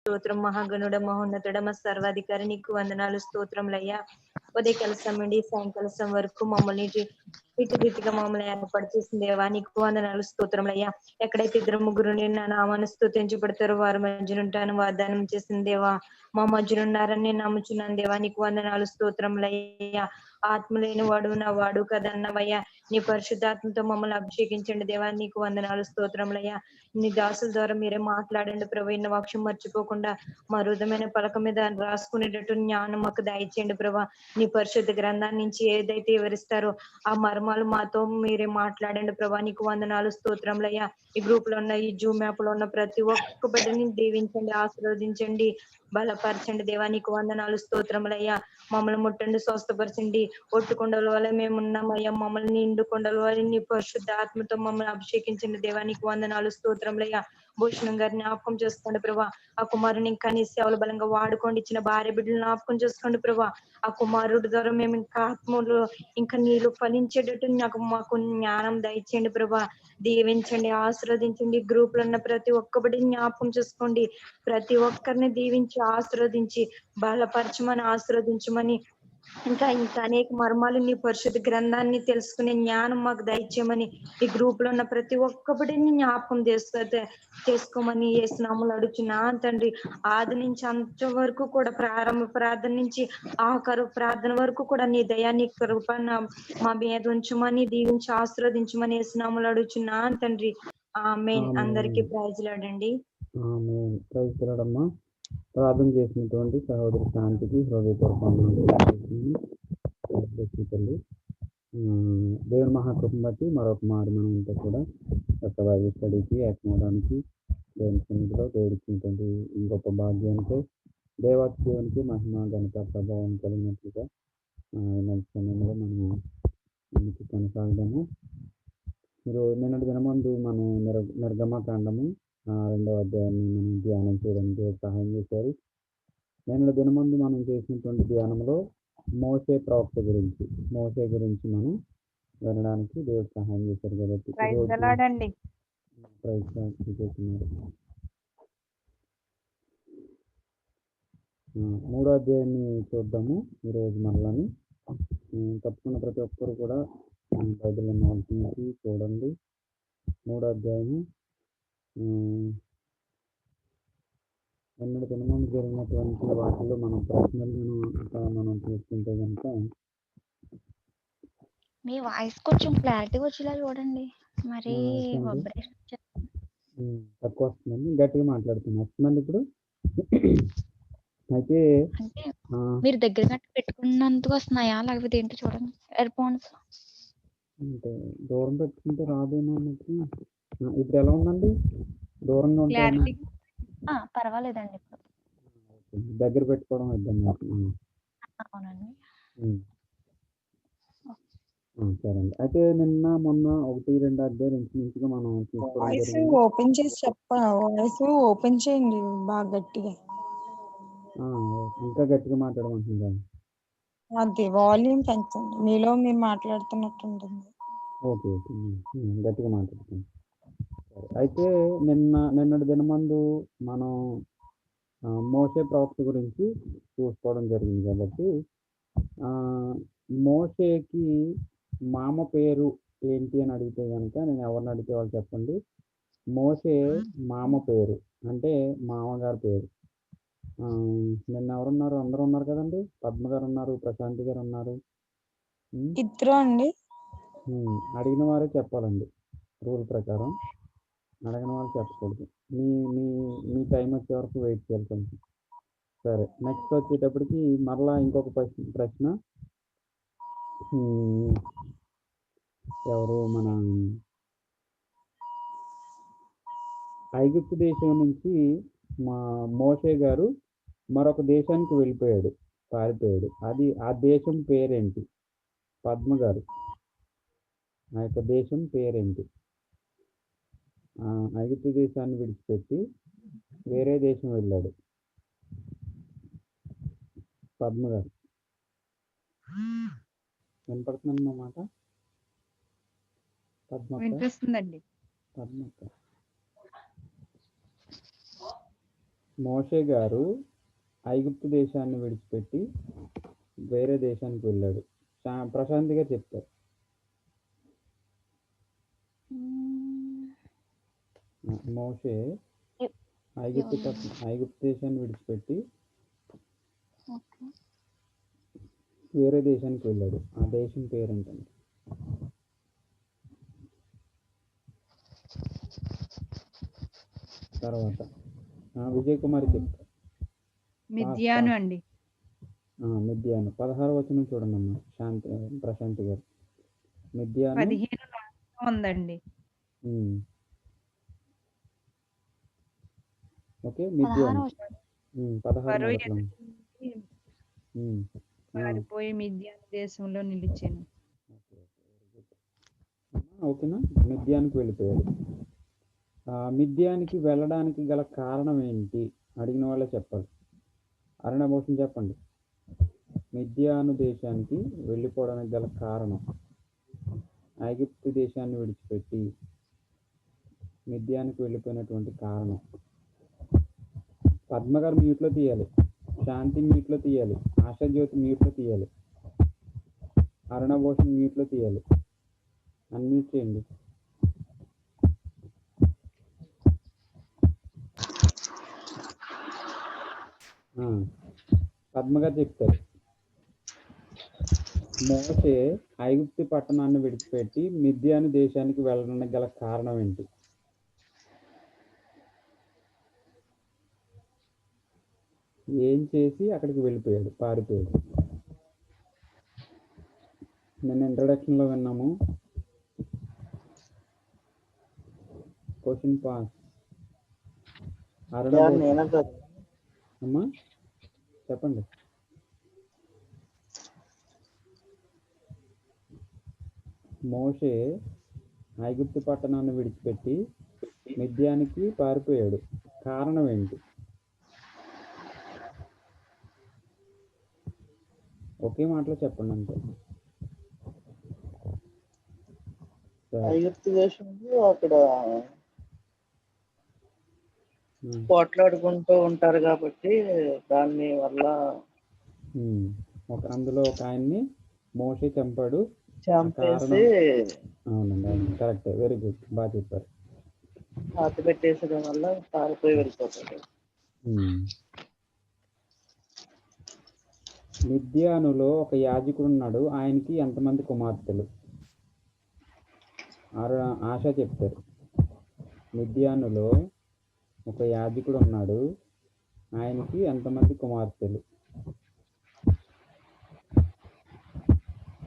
స్తోత్రం. మహాగణుడ మహోన్నతుడ మా సర్వాధికారి నీకు వందనాలు స్తోత్రములయ్యా. ఉదయకాల సమయండి సాయంకాల సమయం వరకు మమ్మల్ని ఇటు రీతిగా మమ్మల్ని ఏర్పడిచేసిన దేవా నీకు వందనాలు స్తోత్రములయ్యా. ఎక్కడైతే ఇద్దరు ముగ్గురు నా నామాన్ని స్తుతించబడతారో వారి మధ్యన ఉంటాను వాగ్దానం చేసిన దేవా. మా మధ్యన ఉన్నారని నేను నమ్ముచున్నాను దేవా నీకు వందనాలు స్తోత్రములయ్యా. ఆత్మ లేని వాడు నా వాడు కదన్నవయ్యా. నీ పరిశుద్ధాత్మతో మమ్మల్ని అభిషేకించండి దేవా నీకు వందనాలు స్తోత్రములయ్యా. నీ దాసుల ద్వారా మీరే మాట్లాడండి ప్రభు. ఇన్న వాక్యం మర్చిపోకుండా మా హృదయమైన పలక మీద రాసుకునేటట్టు జ్ఞానం మాకు దయచేయండి ప్రభా. నీ పరిశుద్ధ గ్రంథాన్ని నుంచి ఏదైతే వివరిస్తారో ఆ మర్మాలు మాతో మీరే మాట్లాడండి ప్రభా. నీకు వందనాలు స్తోత్రములయ్యా. ఈ గ్రూప్ లో ఉన్న ఈ జూమ్ యాప్ లో ఉన్న ప్రతి ఒక్క బిడ్డని దీవించండి, ఆశీర్వదించండి, బలపరచండి దేవా. నీకు వందనాలు స్తోత్రములయ్యా. మమ్మల్ని ముట్టండి, స్వస్థపరచండి. ఒట్టు కొండల వల్ల మేము ఉన్నామయ్యా. మమ్మల్ని నిండు కొండల వల్ల నీ పరిశుద్ధ ఆత్మతో మమ్మల్ని అభిషేకించండి దేవా. నీకు వందనాలు స్తోత్రములయ్యా. భూషణం గారిని జ్ఞాపకం చేసుకోండి ప్రభా. ఆ కుమారుని ఇంకా నీ సేవల బలంగా వాడుకోండి. ఇచ్చిన భార్య బిడ్డలు జ్ఞాపకం చేసుకోండి ప్రభా. ఆ కుమారుడి ద్వారా మేము ఇంకా ఆత్మలు ఇంకా నీళ్ళు ఫలించేటట్టు మాకు జ్ఞానం దయచేయండి ప్రభా. దీవించండి, ఆశీర్వదించండి. గ్రూప్ లో ఉన్న ప్రతి ఒక్కబడి జ్ఞాపకం చేసుకోండి. ప్రతి ఒక్కరిని దీవించి ఆశీర్వదించి బలపరచమని ఆశీర్వదించమని ఇంకా ఇంకా అనేక మర్మాలు నీ పరిశుద్ధ గ్రంథాన్ని తెలుసుకునే జ్ఞానం మాకు దయచేయమని ఈ గ్రూప్ లో ఉన్న ప్రతి ఒక్కబడిని జ్ఞాపకం చేసుకోమని యేసునామములో అడుగుచున్నా తండ్రి. ఆది నుంచి అంత వరకు కూడా ప్రారంభ ప్రార్థన నుంచి ఆఖరు ప్రార్థన వరకు కూడా నీ దయా నీ కృప మా మీద ఉంచమని దీవించి ఆశీర్వదించమని యేసునామములో అడుగుచున్నా తండ్రి. ఆమేన్. అందరికీ ప్రైజ్లాడండి. ప్రైజ్లాడమ్మా. ప్రార్థన చేసినటువంటి సహోదరి శాంతికి హృదయపూర్వక తల్లి. దేవుని మహాకృపను బట్టి మరొక మారు మనంతా కూడా ఒక బైబిల్ స్టడీకి ఏకమవడానికి దేవుని సన్నిధిలో దేవుడిచ్చినటువంటి గొప్ప భాగ్యానికి దేవునికి మహిమ ఘనత ప్రభావం కలిగినట్లుగా మంచి సమయంలో మనం ముందుకు కొనసాగదాము. మీరు నిన్నటి దినమందు మనం నిర్గమకాండము 2వ అధ్యాయాన్ని మనం ధ్యానం చేయడానికి సహాయం చేశారు. నిన్నటి దినమందు మనం చేసినటువంటి ధ్యానంలో మోషే ప్రవక్త గురించి మనం వినడానికి దేవుడు సహాయం చేశారు కాబట్టి చేస్తున్నారు. 3వ అధ్యాయాన్ని చూద్దాము ఈరోజు మళ్ళీ. తప్పకుండా ప్రతి ఒక్కరు కూడా బైబిల్ అన్నవాల్సింది చూడండి. 3వ అధ్యాయము ఎన్నటి దినమందు జరిగినటువంటి వాటిలో మనం ప్రశ్నలను మనం చూసుకుంటే కనుక మీ వాయిస్ కొంచెం క్లారిటీగా వచ్చేలా చూడండి. మరి తక్కువ వస్తుందండి, గట్టిగా మాట్లాడుతున్నా. వస్తుందండి ఇప్పుడు? అయితే అంటే మీరు దగ్గర పెట్టుకున్నందుకు వస్తున్నాయా లేకపోతే ఏంటి చూడండి. ఇయర్ ఫోన్స్ అంటే దూరం పెట్టుకుంటే రాదేమో అన్నట్టు. ఇప్పుడు ఎలా ఉందండి? దూరంగా ఉంటాయి. పర్వాలేదండి. ఇప్పుడు దగ్గర పెట్టుకోవడం ఇబ్బంది అవుతుంది. అవునండి. సరే అండి. అయితే నిన్న మొన్న 1-2 అధ్యాయాలు ఇంచుమించుగా మనం వాయిస్ ఓపెన్ చేసి వాయిస్ ఓపెన్ చేయండి బాగా గట్టిగా. ఇంకా గట్టిగా మాట్లాడమంటున్నారు. అది వాల్యూమ్ పెంచండి, మీలో మీరు మాట్లాడుతున్నట్టు ఉంటుంది. ఓకే ఓకే, గట్టిగా మాట్లాడుతాను. సరే, అయితే నిన్నటి దినమందు మనం మోషే ప్రవక్త గురించి చూసుకోవడం జరిగింది కాబట్టి మోషేకి మామ పేరు ఏంటి అని అడిగితే కనుక నేను ఎవరిని అడిగితే వాళ్ళు చెప్పండి. మోషే మామ పేరు అంటే మామగారి పేరు. నిన్న ఎవరున్నారు? అందరూ ఉన్నారు కదండి. పద్మ గారు ఉన్నారు, ప్రశాంతి గారు ఉన్నారు. ఇద్దరు అండి. అడిగిన వారే చెప్పాలండి. రూల్ ప్రకారం అడిగిన వాళ్ళు చెప్పకూడదు. మీ మీ మీ టైం వచ్చే వరకు వెయిట్ చేయాలి కొంచెం. సరే, నెక్స్ట్ వచ్చేటప్పటికి మరలా ఇంకొక ప్రశ్న. ఎవరు మన ఐగుప్తు దేశం నుంచి మా మోషే గారు మరొక దేశానికి పారిపోయాడు. ఆ దేశం పేరేంటి? పద్మ గారు, ఆ యొక్క దేశం పేరేంటి? ఐగుప్తు దేశాన్ని విడిచిపెట్టి వేరే దేశం వెళ్ళాడు. పద్మ గారు వినపడుతుంది అన్నమాట. వినిపిస్తుందండి. పద్మక్క మోషే గారు ఐగుప్తు దేశాన్ని విడిచిపెట్టి వేరే దేశానికి వెళ్ళాడు. ప్రశాంత్ గారు చెప్తారు. మోషే ఐగుప్తు దేశాన్ని విడిచిపెట్టి వేరే దేశానికి వెళ్ళాడు. ఆ దేశం పేరేంటండి? తర్వాత విజయ్ కుమార్ చెప్తారు. మిద్యాను అండి. మిద్యాను 16వ వచనం చూడండి అమ్మా ప్రశాంత్ గారు. మిద్యాను 15 ఉందండి. ఓకే, మిద్యాను 16 పారిపోయి మిద్యాను దేశంలో నిలిచాను. ఓకేనా, మిద్యానికి వెళ్ళిపోయాడు. మిద్యానికి వెళ్ళడానికి గల కారణం ఏంటి అడిగిన వాళ్ళే చెప్పాలి. అరణ్యభూషణ్ చెప్పండి. మిద్యాను దేశానికి వెళ్ళిపోవడానికి గల కారణం, ఐగుప్తు దేశాన్ని విడిచిపెట్టి మిద్యానికి వెళ్ళిపోయినటువంటి కారణం. పద్మగారు మ్యూట్లో తీయాలి, శాంతి మ్యూట్లో తీయాలి, ఆశాజ్యోతి మ్యూట్లో తీయాలి, అరుణభూషణ్ మ్యూట్లో తీయాలి. అన్మ్యూట్ చేయండి. పద్మగారు చెప్తారు. మోషే ఐగుప్తు పట్టణాన్ని విడిచిపెట్టి మిద్యాను దేశానికి వెళ్ళడానికి గల కారణం ఏంటి? ఏం చేసి అక్కడికి వెళ్ళిపోయాడు, పారిపోయాడు? నేను ఇంట్రడక్షన్లో విన్నాము. Question pass. అమ్మా చెప్పండి. మోషే ఐగుప్తు పట్టణాన్ని విడిచిపెట్టి మిద్యానికి పారిపోయాడు. కారణం ఏంటి? ఒకే మాటలో చెప్పండి అంతే. ఐగుప్తు దేశంలో అక్కడ పోట్లాడుకుంటూ ఉంటారు కాబట్టి దాని వల్ల అందులో ఒక ఆయన్ని మోషే చంపాడు. చంపేసి అవునండి, కరెక్ట్, వెరీ గుడ్, బాగా చెప్పారు. పాతి పెట్టేసడం వల్ల పారిపోయి వెళ్ళిపోతాడు. మిద్యానులో ఒక యాజకుడు ఉన్నాడు. ఆయనకి ఎంతమంది కుమార్తెలు? ఆశ చెప్తారు. మిద్యానులో ఒక యాజకుడు ఉన్నాడు, ఆయనకి ఎంతమంది కుమార్తెలు?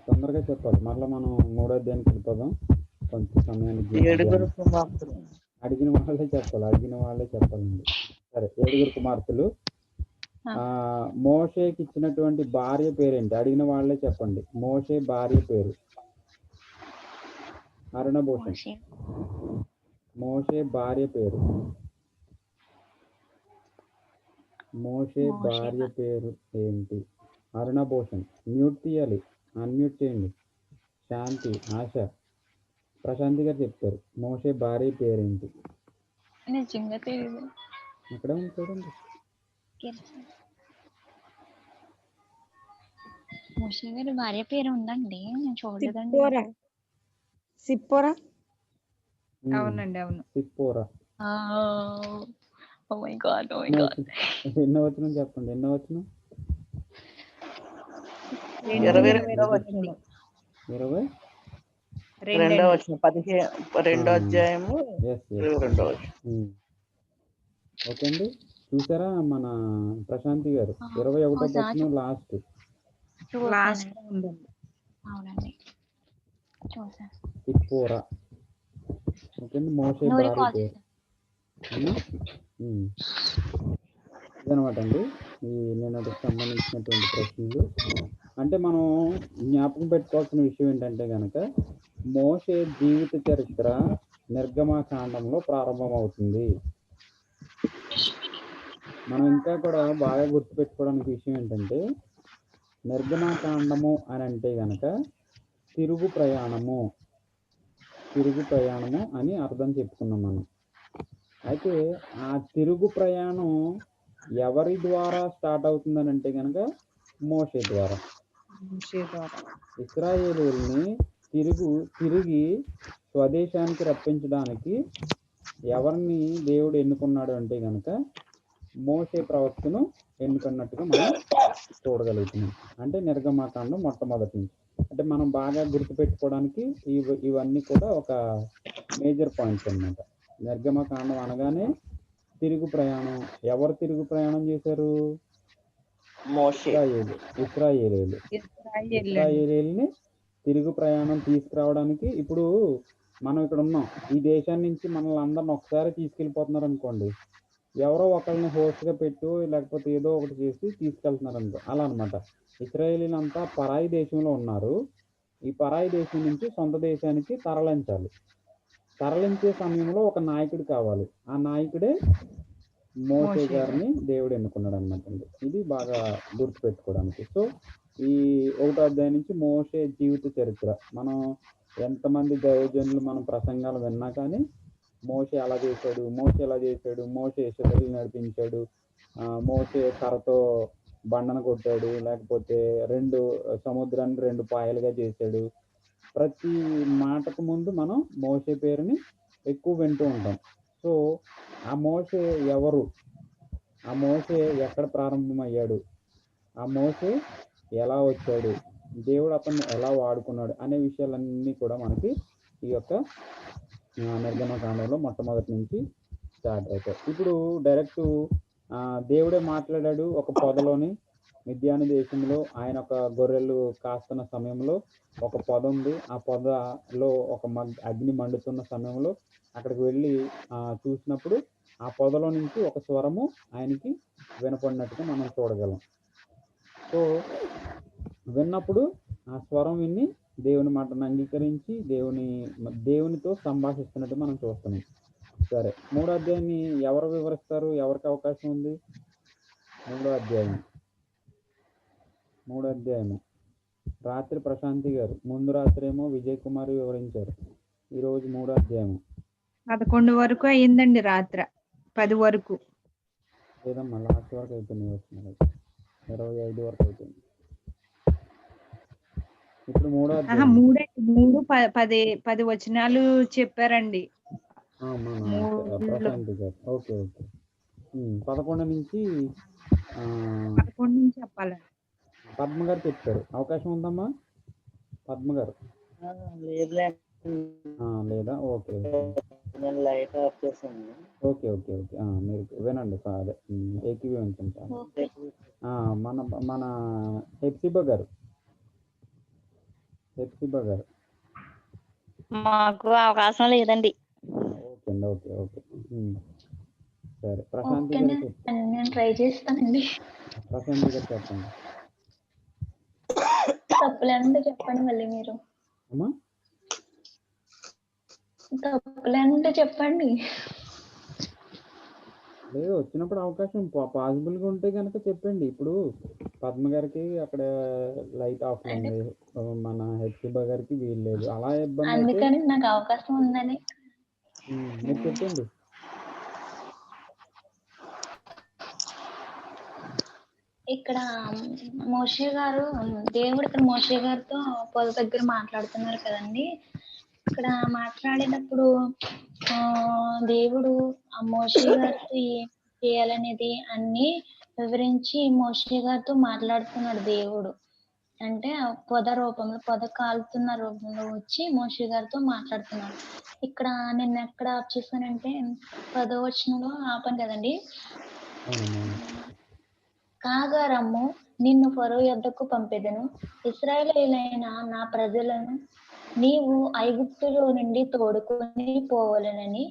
తొందరగా చెప్పాలి, మరలా మనం 3వ అధ్యాయానికి వెళ్ళిపోదాం. కొంచెం సమయానికి అడిగిన వాళ్ళే చెప్పాలండి. సరే, 7 కుమార్తెలు. మోషేకి ఇచ్చినటువంటి భార్య పేరేంటి? అడిగిన వాళ్ళే చెప్పండి. మోషే భార్య పేరు? అరుణభూషణ్. మోషే భార్య పేరు? మోషే భార్య పేరు ఏంటి? అరుణభూషణ్ మ్యూట్ తీయాలి, అన్మ్యూట్ చేయండి. శాంతి, ఆశ, ప్రశాంతి గారు చెప్తారు. మోషే భార్య పేరేంటి? నిజంగా తెలియదు. అక్కడ చూడండి. మోషే గారి భార్య పేరు ఉందండి, నేను చూడలేదండి. సిప్పోరా. అవునండి, అవును. సిప్పోరా. Oh my God. ఎన్నో వచనం చెప్పండి. ఎన్నో వచనం? 22వ వచనం. 22వ వచనం. 12వ అధ్యాయము 22వ వచనం. ఓకే అండి, చూసారా మన ప్రశాంతి గారు? 21వ వచనం లాస్ట్. అవునండి, చూసాను. సిప్పోరా. ఓకే అండి, మోషే భార్య పేరు. ఇదనమాట అండి ఈ నిన్నటికి సంబంధించినటువంటి ప్రశ్నలు. అంటే మనం జ్ఞాపకం పెట్టుకోవాల్సిన విషయం ఏంటంటే కనుక, మోషే జీవిత చరిత్ర నిర్గమకాండంలో ప్రారంభమవుతుంది. మనం ఇంకా కూడా బాగా గుర్తుపెట్టుకోవడానికి విషయం ఏంటంటే, నిర్గమకాండము అని అంటే కనుక తిరుగు ప్రయాణము అని అర్థం చెప్పుకున్నాం మనం. అయితే ఆ తిరుగు ప్రయాణం ఎవరి ద్వారా స్టార్ట్ అవుతుందని అంటే కనుక మోషే ద్వారా. ఇశ్రాయేలీయుల్ని తిరిగి స్వదేశానికి రప్పించడానికి ఎవరిని దేవుడు ఎన్నుకున్నాడు అంటే కనుక మోషే ప్రవక్తను ఎన్నుకున్నట్టుగా మనం చూడగలుగుతున్నాం. అంటే నిర్గమాకాండం మొట్టమొదటి నుంచి. అంటే మనం బాగా గుర్తుపెట్టుకోవడానికి ఇవన్నీ కూడా ఒక మేజర్ పాయింట్స్ అన్నమాట. నిర్గమకాండం అనగానే తిరుగు ప్రయాణం. ఎవరు తిరుగు ప్రయాణం చేశారు? ఇశ్రాయేలీయుల్ని తిరుగు ప్రయాణం తీసుకురావడానికి. ఇప్పుడు మనం ఇక్కడ ఉన్నాం, ఈ దేశాన్ని నుంచి మనల్ని అందరిని ఒకసారి తీసుకెళ్ళిపోతున్నారు అనుకోండి, ఎవరో ఒకరిని హోస్ట్గా పెట్టు లేకపోతే ఏదో ఒకటి చేసి తీసుకెళ్తున్నారు అనుకో, అలా అనమాట. ఇశ్రాయేలీలు అంతా పరాయి దేశంలో ఉన్నారు. ఈ పరాయి దేశం నుంచి సొంత దేశానికి తరలించే సమయంలో ఒక నాయకుడు కావాలి. ఆ నాయకుడే మోషే గారిని దేవుడు ఎన్నుకున్నాడు అనమాట. ఇది బాగా గుర్తుపెట్టుకోవడానికి. సో ఈ 1వ అధ్యాయం నుంచి మోషే జీవిత చరిత్ర. మనం ఎంతమంది దైవజనులు మనం ప్రసంగాలు విన్నా కానీ మోషే అలా చేశాడు, మోషే ఇలా చేశాడు, మోషే ఇశ్రాయేలు నడిపించాడు, మోషే కర్రతో బండను కొట్టాడు, లేకపోతే 2 సముద్రాన్ని 2 పాయలుగా చేశాడు. ప్రతి మాటకు ముందు మనం మోషే పేరుని ఎక్కువ వింటూ ఉంటాం. సో ఆ మోషే ఎవరు, ఆ మోషే ఎక్కడ ప్రారంభమయ్యాడు, ఆ మోషే ఎలా వచ్చాడు, దేవుడు అతన్ని ఎలా వాడుకున్నాడు అనే విషయాలన్నీ కూడా మనకి ఈ యొక్క నిర్గమకాండంలో మొట్టమొదటి నుంచి స్టార్ట్ అవుతాయి. ఇప్పుడు డైరెక్ట్ దేవుడే మాట్లాడాడు. ఒక పొదలోని మిద్యాను దేశంలో ఆయన ఒక గొర్రెలు కాస్తున్న సమయంలో ఒక పొద ఉంది. ఆ పొదలో ఒక అగ్ని మండుతున్న సమయంలో అక్కడికి వెళ్ళి చూసినప్పుడు ఆ పొదలో నుంచి ఒక స్వరము ఆయనకి వినపడినట్టుగా మనం చూడగలం. సో విన్నప్పుడు ఆ స్వరం విని దేవుని మాటను అంగీకరించి దేవునితో సంభాషిస్తున్నట్టు మనం చూస్తున్నాం. సరే, 3వ అధ్యాయాన్ని ఎవరు వివరిస్తారు? ఎవరికి అవకాశం ఉంది? 3వ అధ్యాయము రాత్రి ప్రశాంతి గారు, ముందు రాత్రి ఏమో విజయ్ కుమార్ వివరించారు. ఈరోజు 3వ అధ్యాయము 11 వరకు అయిందండి, రాత్ర 10 వరకు లేదమ్మా, లాస్ట్ వరకు అయిపోయింది. 25 వరకు అయిపోయింది. ఇప్పుడు 3వ అధ్యాయం 10 వచనాలు చెప్పారండి ప్రశాంతి గారు. ఓకే 11 నుంచి చెప్పాలండి. పద్మ గారు చెప్తారు. అవకాశం ఉందమ్మా పద్మ గారు? లేదా? ఓకే లైట్ ఆఫ్ చేసాను. ఓకే మీరు వినండి. అదే ఏకీభవించండి సార్. మన హెప్సిబా గారు మాకు అవకాశం లేదండి. ఓకే సరే, ప్రశాంతి గారు నేను ట్రై చేస్తానండి. ప్రశాంతి గారు చెప్పండి. తప్పులేనంటే చెప్పండి మళ్ళీ మీరు. అమ్మా తప్పులేనంటే చెప్పండి. లేదు, వచ్చినప్పుడు అవకాశం పాసిబుల్గా ఉంటే కనుక చెప్పండి. ఇప్పుడు పద్మ గారికి అక్కడ లైట్ ఆఫ్ ఉంది, మన హెచ్బా గారికి వీలు లేదు. అలా ఇబ్బంది అందుకని నాకు అవకాశం ఉందని మీరు చెప్పండి. ఇక్కడ మోషే గారు, దేవుడు ఇక్కడ మోషే గారితో పొద దగ్గర మాట్లాడుతున్నారు కదండి. ఇక్కడ మాట్లాడేటప్పుడు దేవుడు ఆ మోషే గారితో ఏం చేయాలనేది అన్ని వివరించి మోషే గారితో మాట్లాడుతున్నాడు దేవుడు. అంటే పొద కాలుతున్న రూపంలో వచ్చి మోషే గారితో మాట్లాడుతున్నాడు. ఇక్కడ నేను ఎక్కడ ఆఫ్ చేశానంటే 10వ వచనంలో ఆపాను కదండి. కాగా రమ్ము, నిన్ను ఫరో యొద్దకు పంపెదను, ఇశ్రాయేలీయులైన నా ప్రజలను నీవు ఐగుప్తులో నుండి తోడుకొని పోవాలనని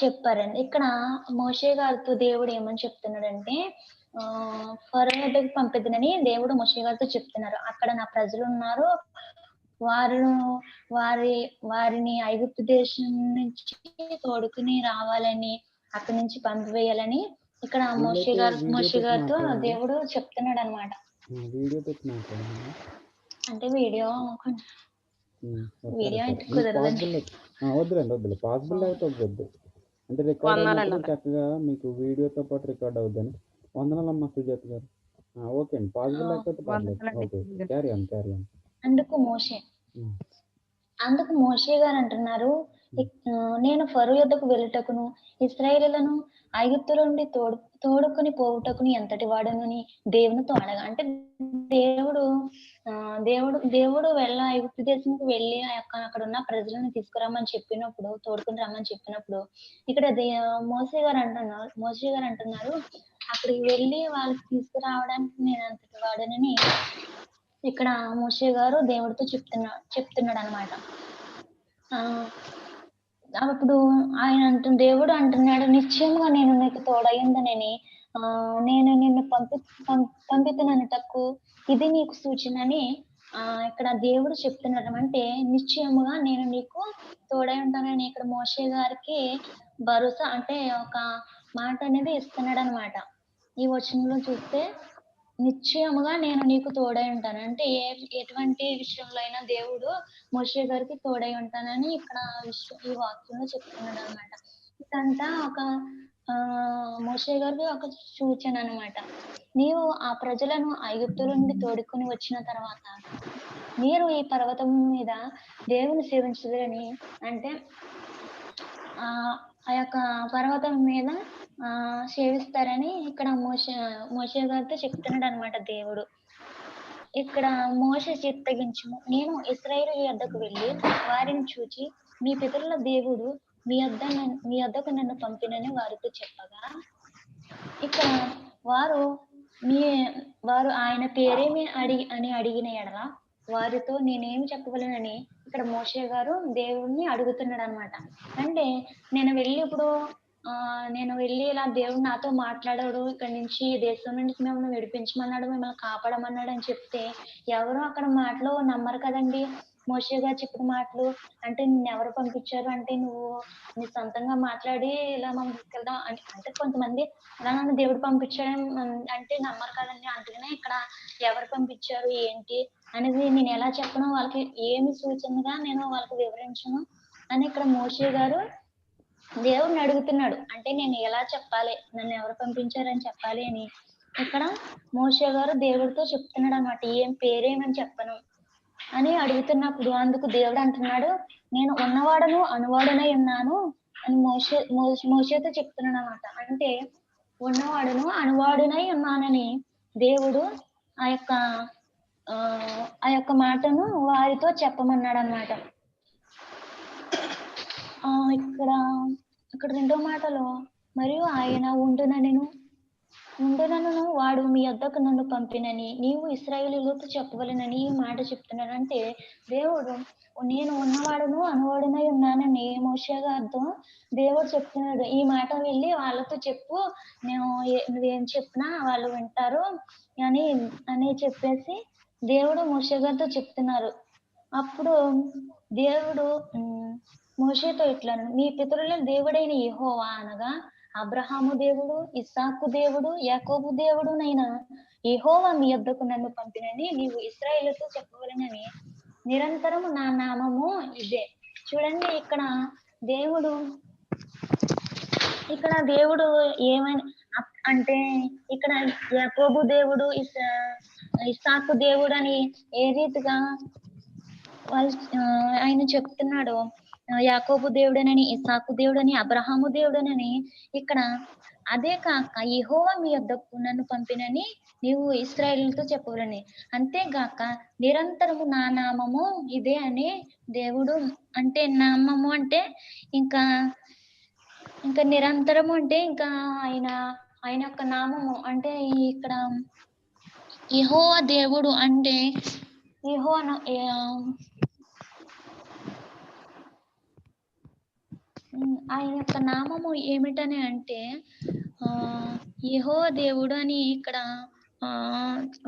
చెప్పారండి. ఇక్కడ మోషే గారితో దేవుడు ఏమని చెప్తున్నాడంటే, ఫరో యొద్దకు పంపెదనని దేవుడు మోషే గారితో చెప్తున్నారు. అక్కడ నా ప్రజలు ఉన్నారు, వారిని ఐగుప్తు దేశం నుంచి తోడుకుని రావాలని, అక్కడి నుంచి పంపివేయాలని ఇక్కడ మోషే గారితో దేవుడు చెప్తున్నాడు అనమాట. అంటే వీడియో వద్దులేండి, పాసిబుల్ అయితే వద్దు. అంటే రికార్డ్ అయినప్పుడు వందనాలు. చక్కగా మీకు వీడియోతో పాటు రికార్డ్ అవుద్దని. వందనాలమ్మా సుజాత గారు. ఓకే అండి. పాసిబుల్ లేకపోతే పర్లేదు. వందనాలండి ఓకే. గురువు గారు. Carry on. అందుకు మోషే గారు అంటున్నారు, నేను ఫరో యొద్దకు వెళ్ళుటకును ఇశ్రాయేలులను ఐగుప్తుల నుండి తోడుకొని పోవుటకును ఎంతటి వాడనని దేవునితో అడగా. అంటే దేవుడు దేవుడు ఐగుప్తు దేశానికి వెళ్ళి అక్కడ ఉన్న ప్రజలను తీసుకురమ్మని చెప్పినప్పుడు, తోడుకుని రమ్మని చెప్పినప్పుడు, ఇక్కడ మోషే గారు అంటున్నారు అక్కడికి వెళ్ళి వాళ్ళకి తీసుకురావడానికి నేను అంతటి వాడనని ఇక్కడ మోషే గారు దేవుడితో చెప్తున్నాడు అనమాట. అప్పుడు దేవుడు అంటున్నాడు, నిశ్చయముగా నేను నీకు తోడయ్యుందనని, నేను నిన్ను పంపితునటకు ఇది నీకు సూచన అని ఇక్కడ దేవుడు చెప్తున్నాడు. అంటే నిశ్చయముగా నేను నీకు తోడై ఉంటానని ఇక్కడ మోషే గారికి భరోసా, అంటే ఒక మాట అనేది ఇస్తున్నాడు అనమాట. ఈ వచనంలో చూస్తే నిశ్చయముగా నేను నీకు తోడై ఉంటాను అంటే ఎటువంటి విషయంలో అయినా దేవుడు మోషే గారికి తోడై ఉంటానని ఇక్కడ ఈ వాక్యంలో చెప్తున్నాడు అనమాట. ఇదంతా ఒక మోషే గారికి ఒక సూచన అనమాట. నీవు ఆ ప్రజలను ఐగుప్తుల నుండి తోడుకొని వచ్చిన తర్వాత మీరు ఈ పర్వతం మీద దేవుని సేవించదని, అంటే ఆ యొక్క పర్వతం మీద సేవిస్తారని ఇక్కడ మోషే గారితో చెప్తున్నాడు అనమాట దేవుడు. ఇక్కడ మోషే చిత్తగించుము, నేను ఇశ్రాయేలు యొద్దకు వెళ్ళి వారిని చూచి మీ పితరుల దేవుడు మీ యొద్దకు నన్ను పంపినని వారితో చెప్పగా, ఇక్కడ వారు ఆయన పేరేమి అడిగిన ఎడల వారితో నేనేమి చెప్పగలనని ఇక్కడ మోషే గారు దేవుడిని అడుగుతున్నాడు అనమాట. అంటే నేను వెళ్ళి ఇలా దేవుడు నాతో మాట్లాడాడు, ఇక్కడ నుంచి దేశం నుంచి మిమ్మల్ని విడిపించమన్నాడు, మిమ్మల్ని కాపాడమన్నాడు అని చెప్తే ఎవరు అక్కడ మాటలు నమ్మరు కదండి. మోషే గారు చెప్పిన మాటలు, అంటే నిన్ను ఎవరు పంపించారు, అంటే నువ్వు నీ సొంతంగా మాట్లాడి ఇలా మనం తీసుకెళ్దాం అంటే కొంతమంది అలా నన్ను దేవుడు పంపించాడు అంటే నమ్మరు కదండి. అందుకనే ఇక్కడ ఎవరు పంపించారు ఏంటి అనేది నేను ఎలా చెప్పను, వాళ్ళకి ఏమి సూచనగా నేను వాళ్ళకి వివరించను అని ఇక్కడ మోషే గారు దేవుడిని అడుగుతున్నాడు. అంటే నేను ఎలా చెప్పాలి, నన్ను ఎవరు పంపించారని చెప్పాలి అని ఇక్కడ మోషే గారు దేవుడితో చెప్తున్నాడు అనమాట. పేరేమని చెప్పను అని అడుగుతున్నప్పుడు అందుకు దేవుడు అంటున్నాడు, నేను ఉన్నవాడను అనువాడనై ఉన్నాను అని మోషేతో చెప్తున్నాడు అనమాట. అంటే ఉన్నవాడును అనువాడునై ఉన్నానని దేవుడు ఆ యొక్క మాటను వారితో చెప్పమన్నాడు అనమాట. ఇక్కడ రెండో మాటలో మరియు ఆయన ఉండునను వాడు మీ వద్దకు నన్ను పంపినని నీవు ఇశ్రాయేలీయులతో చెప్పవలెనని ఈ మాట చెప్తున్నాడు. అంటే దేవుడు నేను ఉన్నవాడును అనువాడునై ఉన్నానని మోషే గారితో దేవుడు చెప్తున్నాడు. ఈ మాట వెళ్ళి వాళ్ళతో చెప్పు, నువ్వేం చెప్పినా వాళ్ళు వింటారు అని చెప్పేసి దేవుడు మోషే గారితో చెప్తున్నారు. అప్పుడు దేవుడు మోషేతో ఇట్లా, మీ పితరుల దేవుడైన యెహోవా అనగా అబ్రహాము దేవుడు, ఇస్సాకు దేవుడు, యాకోబు దేవుడునైనా యెహోవా మీ యొద్దకు నన్ను పంపినని నీవు ఇశ్రాయేలుతో చెప్పవలెనని నిరంతరము నా నామము ఇదే. చూడండి, ఇక్కడ దేవుడు ఏమని అంటే ఇక్కడ యాకోబు దేవుడు, ఇస్సాకు దేవుడు అని ఏ రీతిగా ఆయన చెప్తున్నాడు, యాకోబు దేవుడనని, ఇస్సాకు దేవుడని, అబ్రహాము దేవుడనని, ఇక్కడ అదే కాక యెహోవా మీ యొద్దకు నన్ను పంపినని నీవు ఇశ్రాయేలుతో చెప్పవలని, అంతేగాక నిరంతరము నా నామము ఇదే అని దేవుడు, అంటే నామము అంటే ఇంకా నిరంతరము అంటే ఇంకా ఆయన యొక్క నామము అంటే ఇక్కడ యెహోవా దేవుడు అంటే ఆయన యొక్క నామము ఏమిటని అంటే యెహోవా దేవుడు అని ఇక్కడ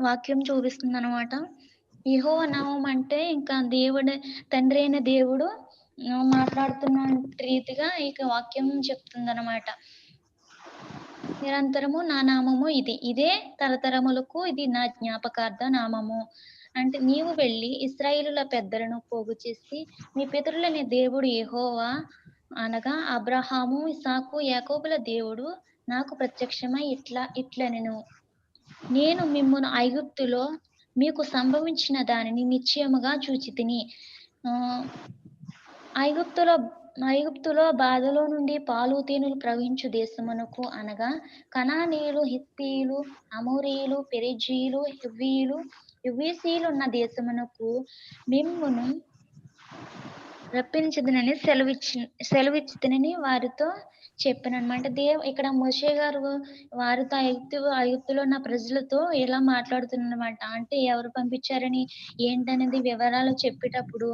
వాక్యం చూపిస్తుంది అనమాట. యెహోవా నామం అంటే ఇంకా దేవుడు, తండ్రి అయిన దేవుడు మాట్లాడుతున్న రీతిగా ఇక వాక్యం చెప్తుంది అనమాట. నిరంతరము నా నామము ఇదే తరతరములకు ఇది నా జ్ఞాపకార్థ నామము. అంటే నీవు వెళ్ళి ఇశ్రాయేలుల పెద్దలను పోగు చేసి మీ పితరులని దేవుడు యెహోవా అనగా అబ్రహాము ఇసాకు యాకోబుల దేవుడు నాకు ప్రత్యక్షమై ఇట్లనెను, నేను మిమ్మును ఐగుప్తులో మీకు సంభవించిన దానిని నిశ్చయముగా చూచితిని. ఐగుప్తులో బాధలో నుండి పాలు తేనెలు ప్రవహించు దేశమునకు అనగా కనానీయులు, హిత్తీయులు, అమోరీయులు, పెరిజీయులు, హివ్వీయులు, యువీసీయులు ఉన్న దేశమునకు మిమ్మును రప్పించదనని సెలవిచ్చితినని వారితో చెప్పానన్నమాట. ఇక్కడ మోషే గారు వారితో ఐగుప్తులో ఉన్న ప్రజలతో ఇలా మాట్లాడుతున్నమాట. అంటే ఎవరు పంపించారని ఏంటనేది వివరాలు చెప్పేటప్పుడు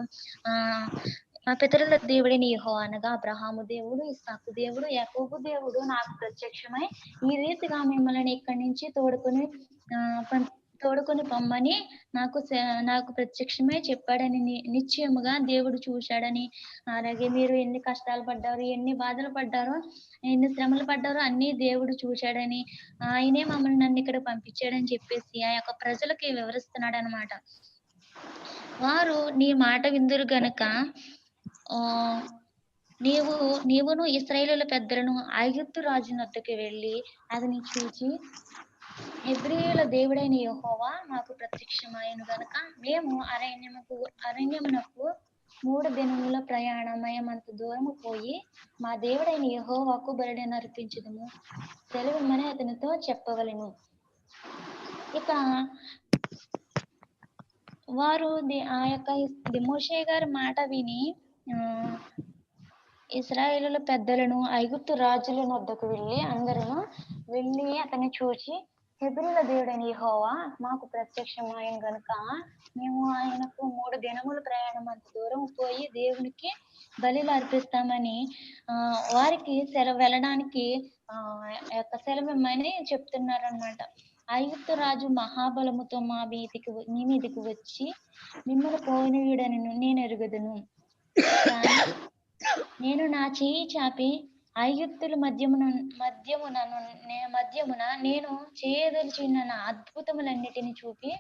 మా పితరుల దేవుడైన యెహోవా అనగా అబ్రహాము దేవుడు, ఇస్సాకు దేవుడు, యాకోబు దేవుడు నాకు ప్రత్యక్షమై ఈ రీతిగా మిమ్మల్ని ఇక్కడి నుంచి తోడుకొని పొమ్మని నాకు ప్రత్యక్షమై చెప్పాడని, నిశ్చయముగా దేవుడు చూశాడని, అలాగే మీరు ఎన్ని కష్టాలు పడ్డారు, ఎన్ని బాధలు పడ్డారో, ఎన్ని శ్రమలు పడ్డారో అన్ని దేవుడు చూశాడని, ఆయనే మమ్మల్ని నన్ను ఇక్కడ పంపించాడని చెప్పేసి ఆ యొక్క ప్రజలకి వివరిస్తున్నాడు అనమాట. వారు నీ మాట విందురు గనుక నీవును ఇశ్రాయేలీయుల పెద్దలను ఐగుప్తు రాజు వద్దకు వెళ్ళి అతని చూచి, హెబ్రీయుల దేవుడైన యెహోవా నాకు ప్రత్యక్షమాయను గనుక మేము అరణ్యమునకు 3 దినముల ప్రయాణమయ్యేంత దూరము పోయి మా దేవుడైన యెహోవాకు బలిని అర్పించుదుము సెలవిమ్మని అతనితో చెప్పవలెను. ఇక వారు ఆ యొక్క మోషే గారి మాట విని ఇశ్రాయేలుల పెద్దలను ఐగుప్తు రాజుల వద్దకు వెళ్ళి అతన్ని చూచి, హెబ్రీయుల దేవుడైన యెహోవా మాకు ప్రత్యక్షమాయను గనుక మేము ఆయనకు 3 దినముల ప్రయాణం అంత దూరం పోయి దేవునికి బలిలు అర్పిస్తామని వారికి వెళ్ళడానికి యొక్క సెలవిమ్మని చెప్తున్నారనమాట. ఐగుప్తు రాజు మహాబలముతో మీ మీదికి వచ్చి మిమ్మల్ని పోనీయుడని నేను ఎరుగుదును. నేను నా చేయి చాపి ఐగుప్తుల మధ్యమున నేను చేయదలిచిన నా అద్భుతములన్నిటిని చూపి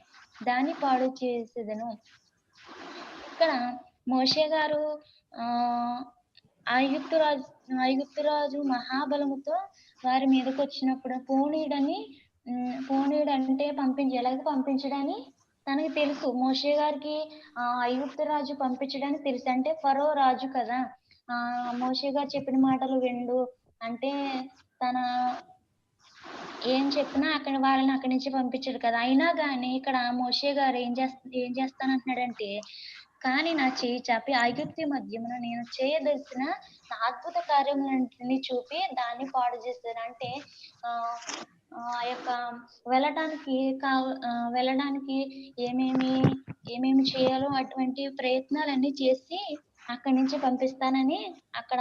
దాన్ని పాడు చేసేదను. ఇక్కడ మోషే గారు ఐగుప్తు రాజు మహాబలముతో వారి మీదకి వచ్చినప్పుడు పోనీడంటే ఎలాగ పంపించడని తనకి తెలుసు. మోషే గారికి ఐగుప్తు రాజు పంపించడానికి తెలుసు. అంటే ఫరో రాజు కదా, మోషే గారు చెప్పిన మాటలు విండు అంటే తన ఏం చెప్పినా వాళ్ళని అక్కడి నుంచి పంపించాడు కదా. అయినా కానీ ఇక్కడ మోషే గారు ఏం చేస్తానంటున్నాడంటే, కానీ నా చేయి చాపి ఐగుప్తు మధ్యమున నేను చేయదలిచిన నా అద్భుత కార్యములన్నింటినీ చూపి దాన్ని పాడు చేస్తాను. అంటే ఆ యొక్క వెళ్ళడానికి ఏమేమి చేయాలో అటువంటి ప్రయత్నాలన్నీ చేసి అక్కడి నుంచి పంపిస్తానని అక్కడ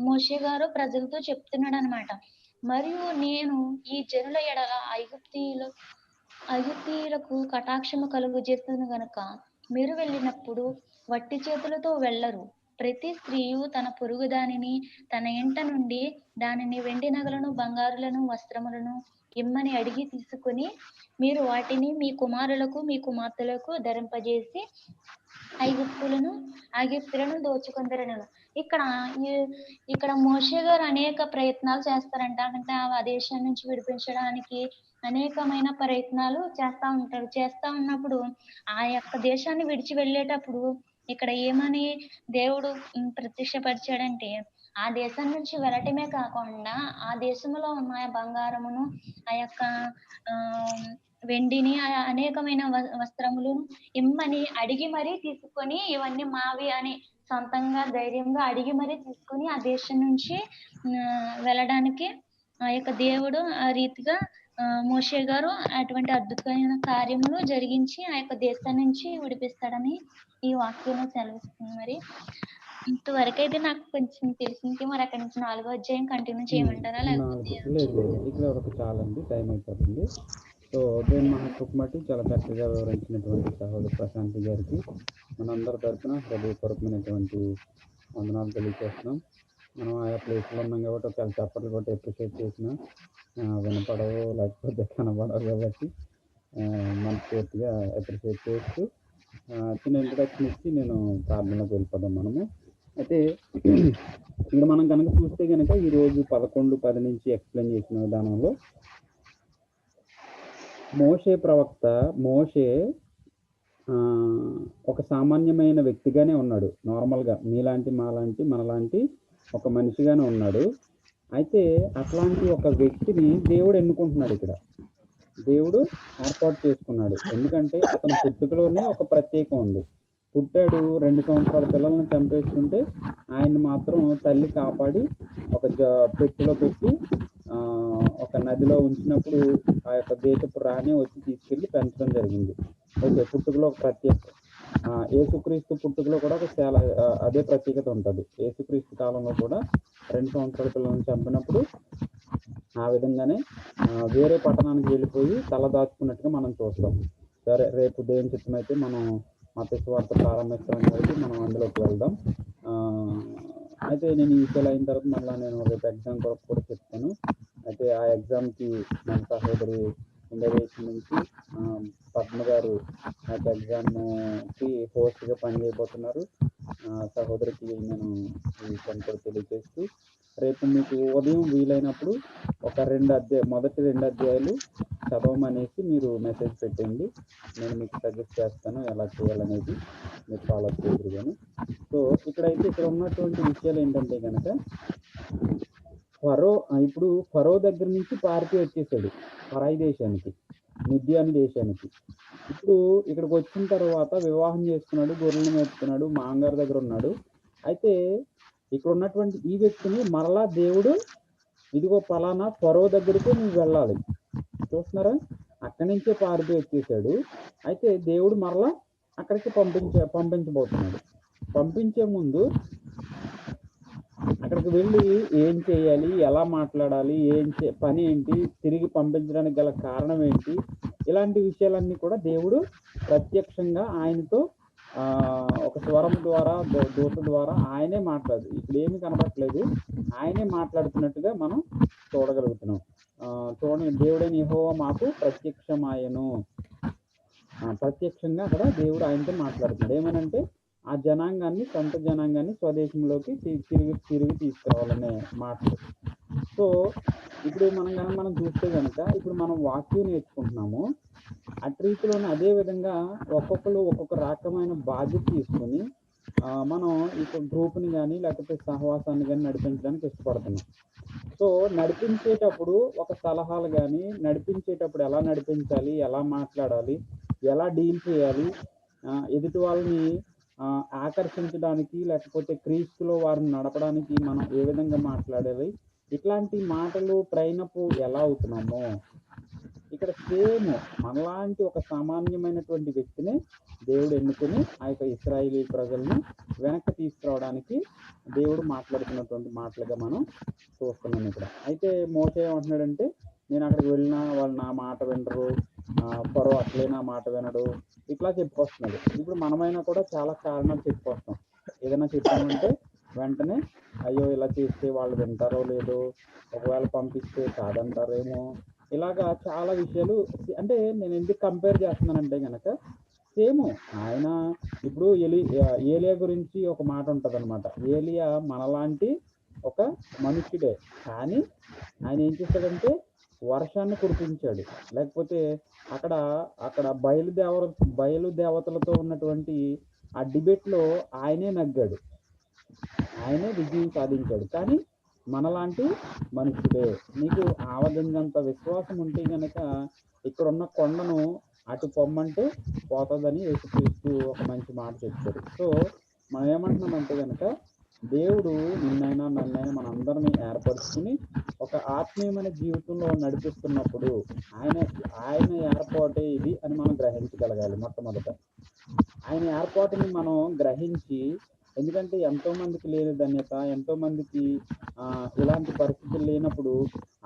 మోషే గారు ప్రజలతో చెప్తున్నాడు అనమాట. మరియు నేను ఈ జనుల ఎడల ఐగుప్తీయులకు కటాక్షము కలుగజేస్తును గనుక మీరు వెళ్ళినప్పుడు వట్టి చేతులతో వెళ్ళరు. ప్రతి స్త్రీయు తన పొరుగు దానిని తన ఇంట నుండి దానిని వెండి నగలను, బంగారులను, వస్త్రములను ఇమ్మని అడిగి తీసుకుని మీరు వాటిని మీ కుమారులకు మీ కుమార్తెలకు ధరింపజేసి ఐగుప్తులను దోచుకొందరను. ఇక్కడ మోషే గారు అనేక ప్రయత్నాలు చేస్తారంట. అంటే ఆ దేశం నుంచి విడిపించడానికి అనేకమైన ప్రయత్నాలు చేస్తా ఉన్నప్పుడు ఆ యొక్క దేశాన్ని విడిచి వెళ్ళేటప్పుడు ఇక్కడ ఏమని దేవుడు ప్రత్యక్షపరిచాడంటే, ఆ దేశం నుంచి వెళ్ళటమే కాకుండా ఆ దేశంలో ఉన్న బంగారమును, ఆ యొక్క వెండిని, అనేకమైన వస్త్రములు ఇమ్మని అడిగి మరీ తీసుకొని, ఇవన్నీ మావి అని సొంతంగా ధైర్యంగా అడిగి మరీ తీసుకొని ఆ దేశం నుంచి వెళ్ళడానికి ఆ యొక్క దేవుడు ఆ రీతిగా మోషే గారు అటువంటి అద్భుతమైన కార్యములు జరిగించి ఆ యొక్క దేశం నుంచి విడిపిస్తాడని ఈ వాక్యంలో సెలవిస్తుంది. మరి ఇంతవరకైతే నాకు కొంచెం తెలిసింది. మరి అక్కడి నుంచి 4వ అధ్యాయం కంటిన్యూ చేయమంటారా? లేకపోతే ఇక్కడ వరకు చాలండి, టైం అయిపోతుంది. సో దేవుని మహాకృప బట్టి చాలా చక్కగా వివరించినటువంటి సహోదరు ప్రశాంతి గారికి మనందరి తరఫున హృదయపూర్వకమైనటువంటి వందనాలు తెలియజేస్తున్నాం. మనం ఆయా ప్లేస్లో ఉన్నాం కాబట్టి ఒకవేళ చప్పట్లు కొట్టి అప్రిషియేట్ చేసినా వినపడవు, లేకపోతే కనపడవు. కాబట్టి మనస్ఫూర్తిగా అప్రిషియేట్ చేస్తూ చిన్న ఇంట్రడక్షన్ ఇచ్చి నేను ప్రార్థనలోకి వెళ్ళిపోదాం. మనము అయితే ఇక్కడ మనం కనుక చూస్తే కనుక ఈరోజు 11:10 నుంచి ఎక్స్ప్లెయిన్ చేసిన విధానంలో మోషే ప్రవక్త మోషే ఒక సామాన్యమైన వ్యక్తిగానే ఉన్నాడు. నార్మల్గా మీలాంటి మాలాంటి మనలాంటి ఒక మనిషిగానే ఉన్నాడు. అయితే అట్లాంటి ఒక వ్యక్తిని దేవుడు ఎన్నుకుంటున్నాడు. ఇక్కడ దేవుడు ఏర్పాటు చేసుకున్నాడు. ఎందుకంటే అతని పుట్టుకలోనే ఒక ప్రత్యేకం ఉంది. పుట్టాడు, 2 సంవత్సరాల పిల్లల్ని చంపేస్తుంటే ఆయన్ని మాత్రం తల్లి కాపాడి ఒక పెట్టెలో పెట్టి ఒక నదిలో ఉంచినప్పుడు ఆ యొక్క దేశపు రాణి వచ్చి తీసుకెళ్లి పెంచడం జరిగింది. ఓకే, పుట్టుకలో ఒక ప్రత్యేకత. యేసుక్రీస్తు పుట్టుకలో కూడా ఒక చాలా అదే ప్రత్యేకత ఉంటుంది. యేసుక్రీస్తు కాలంలో కూడా 2 సంవత్సరాల పిల్లల్ని చంపినప్పుడు ఆ విధంగానే వేరే పట్టణానికి వెళ్ళిపోయి తల దాచుకున్నట్టుగా మనం చూస్తాం. సరే, రేపు దేవుని చిత్తం అయితే మనం మత్తయి సువార్త ప్రారంభించడం కాబట్టి మనం అందులోకి వెళ్దాం. అయితే నేను ఈ విషయాలు అయిన తర్వాత మళ్ళీ నేను రేపు ఎగ్జామ్ కొరకు కూడా చెప్తాను. అయితే ఆ ఎగ్జామ్కి మన సహోదరి ఇండోనేషియా నుంచి పద్మ గారు ఆ యొక్క ఎగ్జామ్కి హోస్ట్గా పనిచేయబోతున్నారు. సహోదరికి నేను ఈ విషయాన్ని కూడా తెలియజేస్తూ రేపు మీకు ఉదయం వీలైనప్పుడు ఒక మొదటి 2 అధ్యాయాలు చదవమనేసి మీరు మెసేజ్ పెట్టండి. నేను మీకు సజెస్ట్ చేస్తాను ఎలా చేయాలనేది, మీరు ఫాలో చేయగలిగాను. సో ఇక్కడ ఉన్నటువంటి విషయాలు ఏంటంటే కనుక ఇప్పుడు ఫరో దగ్గర నుంచి పారిపోయి వచ్చేసాడు పరాయి దేశానికి, మిద్యాను దేశానికి. ఇప్పుడు ఇక్కడికి వచ్చిన తర్వాత వివాహం చేసుకున్నాడు, గొర్రెలను మేపుతున్నాడు, మాంగారు దగ్గర ఉన్నాడు. అయితే ఇక్కడ ఉన్నటువంటి ఈ వ్యక్తిని మరలా దేవుడు ఇదిగో పలానా ఫరో దగ్గరికి నువ్వు వెళ్ళాలి. చూస్తున్నారా, అక్కడి నుంచే పారిపోయి వచ్చేసాడు. అయితే దేవుడు మరలా అక్కడికి పంపించబోతున్నాడు. పంపించే ముందు అక్కడికి వెళ్ళి ఏం చేయాలి, ఎలా మాట్లాడాలి, పని ఏంటి, తిరిగి పంపించడానికి గల కారణం ఏంటి, ఇలాంటి విషయాలన్నీ కూడా దేవుడు ప్రత్యక్షంగా ఆయనతో ఒక స్వరం ద్వారా, దూత ద్వారా ఆయనే మాట్లాడు. ఇప్పుడు ఏమి కనపట్లేదు, ఆయనే మాట్లాడుతున్నట్టుగా మనం చూడగలుగుతున్నాం. చూడండి, దేవుడైన యెహోవా మాకు ప్రత్యక్షమాయను. ప్రత్యక్షంగా అక్కడ దేవుడు ఆయనతో మాట్లాడుతున్నాడు. ఏమనంటే ఆ జనాంగాన్ని, సొంత జనాంగాన్ని స్వదేశంలోకి తిరిగి తీసుకురావాలనే మాటలు. సో ఇప్పుడు మనం చూస్తే కనుక ఇప్పుడు మనం వాక్యం నేర్చుకుంటున్నాము. అటు రీతిలోనే అదే విధంగా ఒక్కొక్కరు ఒక్కొక్క రకమైన బాధ్యత తీసుకొని మనం ఇప్పుడు గ్రూప్ని కానీ లేకపోతే సహవాసాన్ని కానీ నడిపించడానికి ఇష్టపడుతున్నాం. సో నడిపించేటప్పుడు ఒక సలహాలు కానీ, నడిపించేటప్పుడు ఎలా నడిపించాలి, ఎలా మాట్లాడాలి, ఎలా డీల్ చేయాలి, ఎదుటి వాళ్ళని ఆకర్షించడానికి లేకపోతే క్రీస్తులో వారిని నడపడానికి మనం ఏ విధంగా మాట్లాడాలి, ఇట్లాంటి మాటలు ట్రైనప్ ఎలా అవుతున్నామో ఇక్కడ సేమ్ మనలాంటి ఒక సామాన్యమైనటువంటి వ్యక్తిని దేవుడు ఎన్నుకొని ఆ యొక్క ఇశ్రాయేలీ ప్రజలను వెనక్కి తీసుకురావడానికి దేవుడు మాట్లాడుతున్నటువంటి మాటలుగా మనం చూస్తున్నాం ఇక్కడ. అయితే మోషే ఏమంటున్నాడంటే, నేను అక్కడికి వెళ్ళినా వాళ్ళు నా మాట వినరు, ఫరో అసలే నా మాట వినడు, ఇట్లా చెప్పుకొస్తున్నాడు. ఇప్పుడు మనమైనా కూడా చాలా కారణాలు చెప్పుకొస్తాం. ఏదైనా చెప్పామంటే వెంటనే అయ్యో ఇలా చేస్తే వాళ్ళు వింటారో లేదో, ఒకవేళ పంపిస్తే కాదంటారేమో, ఇలాగా చాలా విషయాలు. అంటే నేను ఎందుకు కంపేర్ చేస్తున్నానంటే కనుక సేమ్ ఆయన ఇప్పుడు ఏలియా గురించి ఒక మాట ఉంటుంది అనమాట. ఏలియా మనలాంటి ఒక మనుష్యుడే, కానీ ఆయన ఏం చేశాడంటే వర్షాన్ని కురిపించాడు. లేకపోతే అక్కడ బయలుదేవతలతో ఉన్నటువంటి ఆ డిబేట్లో ఆయనే నగ్గాడు, ఆయనే విజయం సాధించాడు. కానీ మనలాంటి మనుషుడే. నీకు ఆవగింజంత విశ్వాసం ఉంటే కనుక ఇక్కడ ఉన్న కొండను అటు పొమ్మంటే పోతుందని యేసుక్రీస్తు ఒక మంచి మాట చెప్తారు. సో మనం ఏమంటున్నామంటే కనుక దేవుడు నిన్నైనా నన్నైనా మనందరినీ ఏర్పరుచుకుని ఒక ఆత్మీయమైన జీవితంలో నడిపిస్తున్నప్పుడు ఆయన ఏర్పాటే ఇది అని మనం గ్రహించగలగాలి. మొట్టమొదట ఆయన ఏర్పాటుని మనం గ్రహించి, ఎందుకంటే ఎంతో మందికి లేని ధన్యత, ఎంతో మందికి ఇలాంటి పరిస్థితులు లేనప్పుడు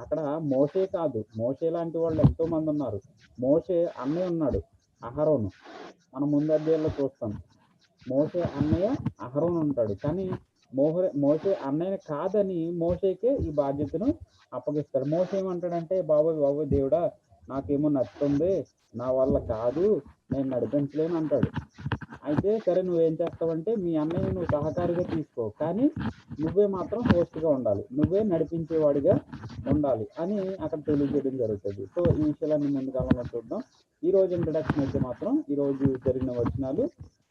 అక్కడ మోషే కాదు, మోషే లాంటి వాళ్ళు ఎంతో మంది ఉన్నారు. మోషే అన్నయ్య ఉన్నాడు, అహరోను. మనం ముందు అధ్యాయంలో చూస్తాం. మోషే అన్నయ్య అహరోను ఉంటాడు. కానీ మోషే అన్నయ్య కాదని మోషేకే ఈ బాధ్యతను అప్పగిస్తాడు. మోషే ఏమంటాడంటే, బాబోయ్ దేవుడా, నాకేమో నచ్చుతుంది, నా వల్ల కాదు, నేను నడిపించలేను అంటాడు. అయితే సరే నువ్వేం చేస్తావంటే మీ అన్నయ్య నువ్వు సహకారిగా తీసుకో, కానీ నువ్వే మాత్రం హోస్ట్గా ఉండాలి, నువ్వే నడిపించేవాడిగా ఉండాలి అని అక్కడ తెలియజేయడం జరుగుతుంది. సో ఈ విషయాలన్నీ ముందు కాలంలో చూద్దాం. ఈ రోజు ఇంట్రడక్షన్ అయితే మాత్రం ఈ రోజు జరిగిన వచనాలు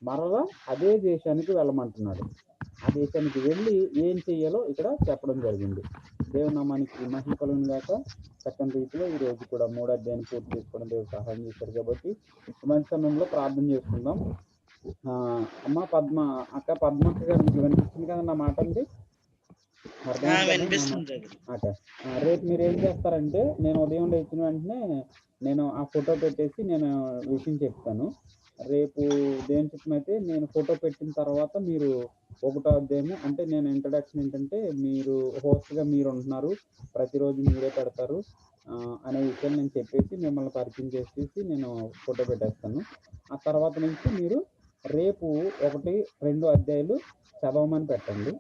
మరలా అదే దేశానికి వెళ్ళమంటున్నాడు. ఆ దేశానికి వెళ్ళి ఏం చెయ్యాలో ఇక్కడ చెప్పడం జరిగింది. దేవుని నామానికి మహిమ కలుగును గాక. చక్కని రీతిలో ఈ రోజు కూడా 3వ అధ్యాయాన్ని పూర్తి చేసుకోవడం దేవుడు సహాయం చేశారు కాబట్టి మంచి సమయంలో ప్రార్థన చేసుకుందాం. అమ్మ పద్మ అక్క, పద్మక్క గారు మీకు వినిపిస్తుంది కదా నా మాట అండి? వినిపిస్తుంది. రేపు మీరు ఏం చేస్తారంటే, నేను ఉదయం లేచిన వెంటనే నేను ఆ ఫోటో పెట్టేసి నేను విషయం చెప్తాను. రేపు దేవుని చిత్తం అయితే నేను ఫోటో పెట్టిన తర్వాత మీరు 1వ అధ్యాయము, అంటే నేను ఇంట్రడక్షన్ ఏంటంటే మీరు హోస్ట్గా మీరు ఉంటున్నారు, ప్రతిరోజు మీరే పెడతారు అనే విషయాన్ని నేను చెప్పేసి మిమ్మల్ని పరిచయం చేసేసి నేను ఫోటో పెట్టేస్తాను. ఆ తర్వాత నుంచి మీరు రేపు 1, 2 అధ్యాయాలు చదవమని పెట్టండి.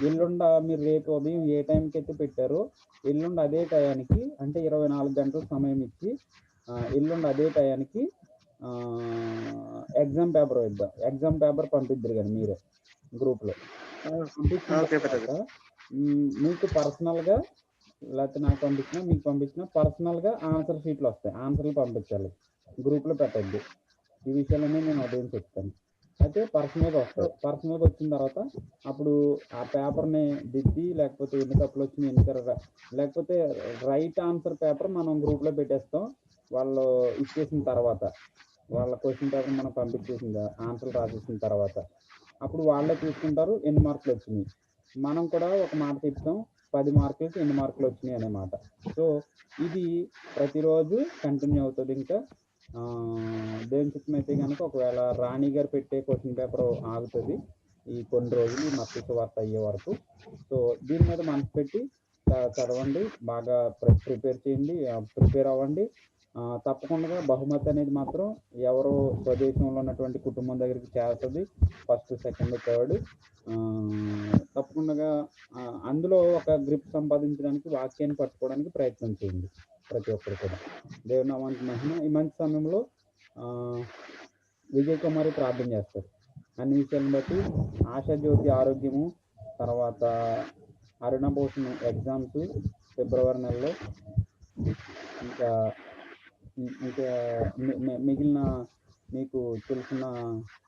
ఎల్లుండ మీరు రేపు ఉదయం ఏ టైంకి అయితే పెట్టారో ఎల్లుండి అదే టయానికి, అంటే 24 గంటల సమయం ఇచ్చి ఎల్లుండి అదే టయానికి ఎగ్జామ్ పేపర్ ఇద్దాం. ఎగ్జామ్ పేపర్ పంపిద్దరు కానీ మీరే గ్రూప్లో పంపించిన మీకు పర్సనల్గా, లేకపోతే నాకు పంపించినా మీకు పంపించినా పర్సనల్గా ఆన్సర్ షీట్లు వస్తాయి, ఆన్సర్లు పంపించాలి, గ్రూప్లో పెట్టద్దు. ఈ విషయాలన్నీ నేను ఉదయం చెప్తాను. అయితే పర్సనల్గా వస్తాయి. పర్సనల్గా వచ్చిన తర్వాత అప్పుడు ఆ పేపర్ని దిద్ది, లేకపోతే ఎన్ని తప్పులు వచ్చినాయి, లేకపోతే రైట్ ఆన్సర్ పేపర్ మనం గ్రూప్లో పెట్టేస్తాం. వాళ్ళు ఇచ్చేసిన తర్వాత వాళ్ళ క్వశ్చన్ పేపర్ మనం పంపించేసిన ఆన్సర్లు రాసేసిన తర్వాత అప్పుడు వాళ్ళే చూసుకుంటారు ఎన్ని మార్కులు వచ్చినాయి. మనం కూడా ఒక మాట చెప్తాం, 10 మార్కులకి ఎన్ని మార్కులు వచ్చినాయి అనే మాట. సో ఇది ప్రతిరోజు కంటిన్యూ అవుతుంది. ఇంకా దేవుని చిత్తం అయితే కనుక ఒకవేళ రాణి గారు పెట్టే క్వశ్చన్ పేపర్ ఆగుతుంది ఈ కొన్ని రోజులు, ఈ మత్తయి సువార్త అయ్యే వరకు. సో దీని మీద మనసు పెట్టి చదవండి, బాగా ప్రిపేర్ అవ్వండి. తప్పకుండా బహుమతి అనేది మాత్రం ఎవరో స్వదేశంలో ఉన్నటువంటి కుటుంబం దగ్గరికి చేరుతుంది, ఫస్ట్, సెకండ్, థర్డ్. తప్పకుండా అందులో ఒక గ్రిప్ సంపాదించడానికి, వాక్యాన్ని పట్టుకోవడానికి ప్రయత్నం చేయండి ప్రతి ఒక్కరు కూడా. దేవుని నామానికి మహిమ. ఈ మంచి సమయంలో విజయ్ కుమారి ప్రార్థన చేస్తారు. అన్ని విషయాలను బట్టి ఆశాజ్యోతి ఆరోగ్యము, తర్వాత అరుణభూషణ్ ఎగ్జామ్స్ ఫిబ్రవరి నెలలో, ఇంకా మిగిలిన మీకు తెలిసిన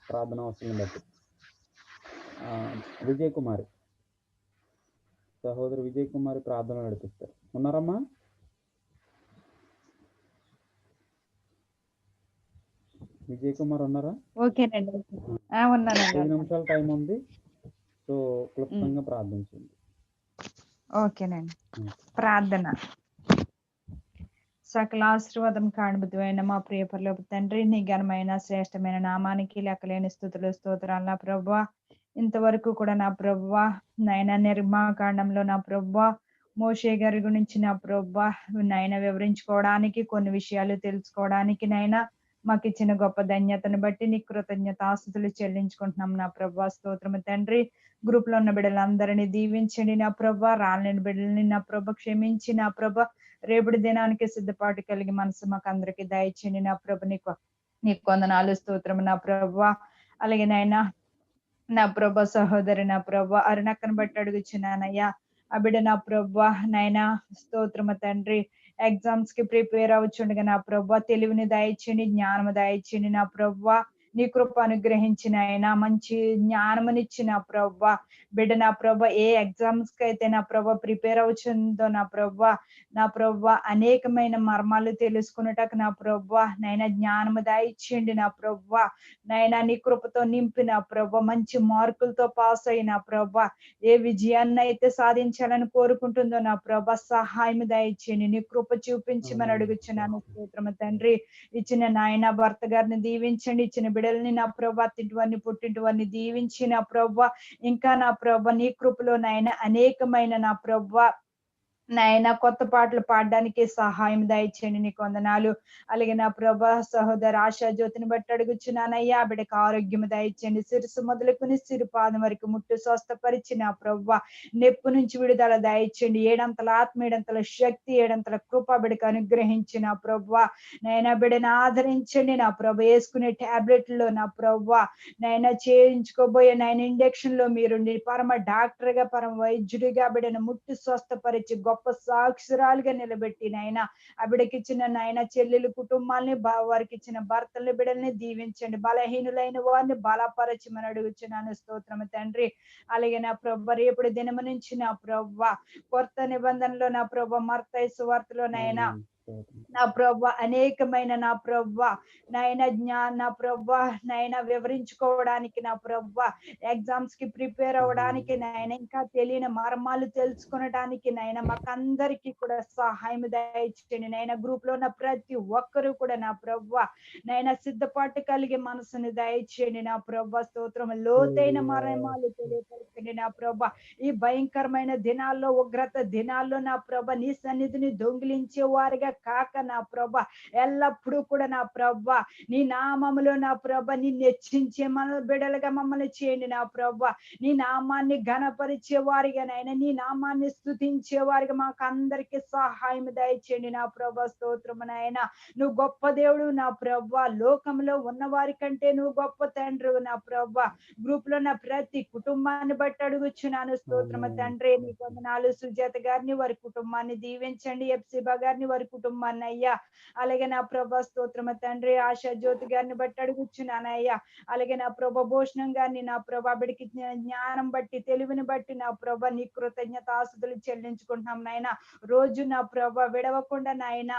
ప్రార్థన అవసరం బట్టి విజయ్ కుమారి, సహోదరు విజయ్ కుమారి ప్రార్థన నడిపిస్తారు. ఉన్నారమ్మా? విజయ్ కుమార్ ఉన్నారా? ఓకేనండి. 5 నిమిషాల టైం ఉంది. సో క్లుప్తంగా ప్రార్థించండి. ఓకేనండి. ప్రార్థన. సకల ఆశీర్వాదం కాణబుద్ధమైన మా ప్రియ పరలోక తండ్రి, నీ ఘనమైన శ్రేష్టమైన నామానికి లెక్కలేని స్తుతులు స్తోత్రాలు నా ప్రభువా. ఇంతవరకు కూడా నా ప్రభువా నాయన నిర్మాకాండంలో నా ప్రభువా మోషే గారి గురించి నా ప్రభువా నాయన వివరించుకోవడానికి, కొన్ని విషయాలు తెలుసుకోవడానికి నైనా మాకు ఇచ్చిన గొప్ప ధన్యతను బట్టి నీ కృతజ్ఞతాస్తుతులు చెల్లించుకుంటున్నాం నా ప్రభువా. స్తోత్రము తండ్రి. గ్రూప్ లో ఉన్న బిడ్డలందరినీ దీవించండి నా ప్రభువా. రాలేని బిడ్డలని నా ప్రభ క్షమించి నా ప్రభ రేపటి దినానికి సిద్ధపాటు కలిగి మనసు మాకు అందరికి దయచేయండి నా ప్రభ. నీకు వందనాలు స్తోత్రము నా ప్రభువా. అలాగే నాయన నా ప్రభ సహోదరి నా ప్రభ అరుణక్కను బట్టి అడుగుచున్నానయ్యా. ఆ బిడ్డ నా ప్రభ నాయన స్తోత్రము తండ్రి, ఎగ్జామ్స్ కి ప్రిపేర్ అవుతుండగా నా ప్రభ తెలివిని దయచేయండి, జ్ఞానము దయచేయండి నా ప్రభ. నీ కృప అనుగ్రహించిన ఆయన మంచి జ్ఞానమునిచ్చి నా ప్రభ బిడ్డ నా ప్రభ ఏ ఎగ్జామ్స్ కి అయితే నా ప్రభ ప్రిపేర్ అవుతుందో నా ప్రభ అనేకమైన మర్మాలు తెలుసుకున్నటకు నా ప్రభ నైనా జ్ఞానము దయచేయండి నా ప్రభ. నైనా నీ కృపతో నింపి నా ప్రభ మంచి మార్కులతో పాస్ అయిన ప్రభ ఏ విజయాన్ని అయితే సాధించాలని కోరుకుంటుందో నా ప్రభ సహాయం దయచేయండి, నీ కృప చూపించమని అడుగుచున్నాను. స్తోత్రము తండ్రి. ఇచ్చిన నాయన భర్త గారిని దీవించండి, ఇచ్చిన బిడ్డల్ని నా ప్రభ తింటివారిని పుట్టింటివారిని దీవించి నా ప్రభ ఇంకా నా ప్రభ నీ కృపలో నాయన అనేకమైన నా ప్రభ నాయన కొత్త పాటలు పాడడానికి సహాయం దయచేయండి, నీకు వందనాలు. అలాగే నా ప్రభా సహోదర ఆశా జ్యోతిని బట్టి అడుగుచున్నానయ్యా, బిడ్డకు ఆరోగ్యం దయచేయండి. శిరస్సు మొదలుకొని సిరిపాదం వరకు ముట్టు స్వస్థపరిచి నా ప్రభా నొప్పి నుంచి విడుదల దయచేయండి. ఏడంతల ఆత్మ, ఏడంతల శక్తి, ఏడంతల కృప బిడ్డకు అనుగ్రహించి నా ప్రభా నైనా బిడ్డను ఆదరించండి. నా ప్రభ వేసుకునే టాబ్లెట్లో నా ప్రభా నైనా చేయించుకోబోయే ఇంజెక్షన్ లో మీరు పరమ డాక్టర్ గా, పరమ వైద్యుడిగా బిడ్డను ముట్టి స్వస్థపరిచి గొప్ప సాక్షురాలుగా నిలబెట్టి నాయన ఆ బిడ్డకిచ్చిన నాయన చెల్లెలు కుటుంబాలని, వారికి ఇచ్చిన భర్తల్ని, బిడ్డల్ని దీవించండి. బలహీనులైన వారిని బలపరచమని అడుగుచున్నాను. స్తోత్రము తండ్రి. అలాగే నా ప్రభ రేపటి దినము నుంచి నా ప్రభ కొత్త నిబంధనలో నా ప్రభ మత్తయి సువార్తలో నాయన నా ప్రభా అనేకమైన నా ప్రభా నా ప్రభా వివరించుకోవడానికి, నా ప్రభా ఎగ్జామ్స్ కి ప్రిపేర్ అవ్వడానికి నాయన, ఇంకా తెలియని మర్మాలు తెలుసుకొనడానికి నాయన మాకందరికి కూడా సహాయం దయచేయండి. నాయన గ్రూప్ లో ఉన్న ప్రతి ఒక్కరు కూడా నా ప్రభా నాయన సిద్ధపాటు కలిగే మనసుని దయచేయండి. నా ప్రభా స్తోత్రం. లోతైన మర్మాలు తెలియపరచండి నా ప్రభా. ఈ భయంకరమైన దినాల్లో, ఉగ్రత దినాల్లో నా ప్రభ నీ సన్నిధిని దొంగిలించే వారిగా కాక నా ప్రభ ఎల్లప్పుడూ కూడా నా ప్రభ నీ నామములో నా ప్రభ నిన్ను హెచ్చించే మన బిడ్డలుగా మమ్మల్ని చేయండి. నా ప్రభ నీ నామాన్ని ఘనపరిచే వారిగా నాయన, నీ నామాన్ని స్తుతించే వారిగా మాకు అందరికి సహాయం దయచేయండి. నా ప్రభ స్తోత్రము నాయన. నువ్వు గొప్ప దేవుడు నా ప్రభ. లోకంలో ఉన్న వారి కంటే నువ్వు గొప్ప తండ్రి నా ప్రభ. గ్రూప్ లో ఉన్న ప్రతి కుటుంబాన్ని బట్టి అడుగుచున్నాను. స్తోత్రము తండ్రి. నీ వందనాలు. సుజాత గారిని, వారి కుటుంబాన్ని దీవించండి. ఎప్సిబా గారిని, వారి కుటుంబాన్ని అయ్యా. అలాగే నా ప్రభా స్తోత్రమ తండ్రి. ఆశా జ్యోతి గారిని బట్టి అడుగుచున్నానయ్యా. అలాగే నా ప్రభ భూషణం గారిని నా ప్రభా బిడికి జ్ఞానం బట్టి, తెలివిని బట్టి నా ప్రభ నీ కృతజ్ఞత ఆస్తులు చెల్లించుకుంటున్నాం నాయన. రోజు నా ప్రభ విడవకుండా నాయన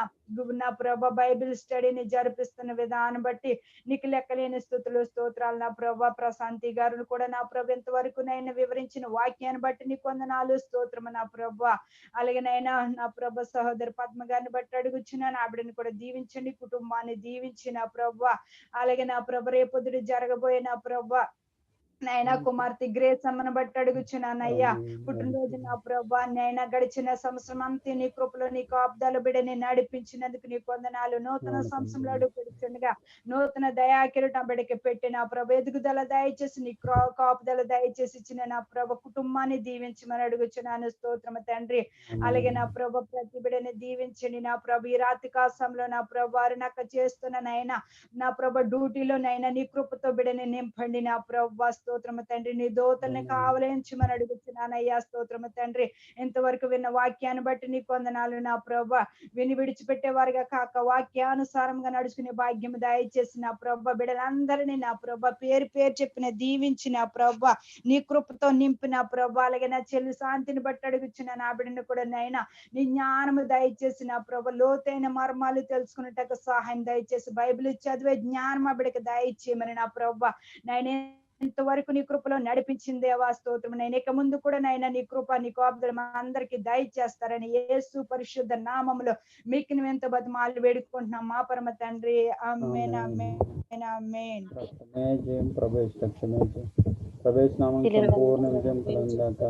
నా ప్రభ బైబిల్ స్టడీని జరిపిస్తున్న విధానం బట్టి నీకు లెక్కలేని స్తుతులు స్తోత్రాలు. నా ప్రభ ప్రశాంతి గారు కూడా నా ప్రభ ఎంతవరకు నైనా వివరించిన వాక్యాన్ని బట్టి నీకు వందనాలు స్తోత్రము నా ప్రభ. అలాగే నైనా నా ప్రభ సహోదరి పద్మ గారిని బట్టి అడుగుచున్నాను. ఆవిడని కూడా దీవించండి, కుటుంబాన్ని దీవించి నా ప్రభ. అలాగే నా ప్రభ రేపొద్దుడు జరగబోయే నా ప్రభ నైనా కుమార్తె గ్రేస్ అమ్మను బట్టి అడుగుచున్నానయ్యా. పుట్టినరోజు నా ప్రభా నైనా గడిచిన సంవత్సరం అంతా నీ కృపలో నీ కాపుదల బిడ్డని నడిపించినందుకు నీకు వందనాలు. నూతన సంవత్సరంలో అడుగు పెడుతుండగా నూతన దయాకిరీటం నా బిడ్డకి పెట్టి నా ప్రభ ఎదుగుదల దయచేసి నీ కాపుదల దయచేసి ఇచ్చిన నా ప్రభ కుటుంబాన్ని దీవించమని అడుగుచున్నాను. స్తోత్రము తండ్రి. అలాగే నా ప్రభ ప్రతి బిడ్డని దీవించండి. నా ప్రభ ఈ రాత్రి కాశంలో నా ప్రభ వారు నాకు చేస్తున్న నైనా నా ప్రభ డ్యూటీలో నైనా నీ కృపతో బిడ్డని నింపండి. నా ప్రభ స్తోత్రము తండ్రి. నీ దోతల్ని కావలించమని అడుగుతున్నానయ్యా. స్తోత్రము తండ్రి. ఇంతవరకు విన్న వాక్యాన్ని బట్టి నీకు వందనాలు నా ప్రభ. విని విడిచిపెట్టే వారిగా కాక వాక్యానుసారంగా నడుచుకునే భాగ్యం దయచేసి నా ప్రభ బిడ్డలందరినీ నా ప్రభ పేరు పేరు చెప్పిన దీవించి నా ప్రభ నీ కృపతో నింపిన ప్రభ. అలాగే నా చెల్లి శాంతిని బట్టి అడుగుచున్న నా బిడ్డను కూడా నైనా నీ జ్ఞానము దయచేసి నా ప్రభ లోతైన మర్మాలు తెలుసుకున్నట్టు సహాయం దయచేసి బైబిల్ చదివే జ్ఞానం ఆ బిడ్డకు దయచేయమని నా ప్రభ. నైనా ఇంతవరకు నీ కృపలో నడిపించింది దేవా స్తోత్రం. నేను ఇక ముందు కూడా నైనా నీ కృప నీ కాపుదల మా అందరికి దయచేస్తారని యేసు పరిశుద్ధ నామములో మీకు నువ్వు ఎంత బతిమాలు వేడుకుంటున్నాం మా పరమ తండ్రి. ఆమేన్ ఆమేన్ ఆమేన్. ప్రవేశ నామం సంపూర్ణ విజయం కలుగుగాక.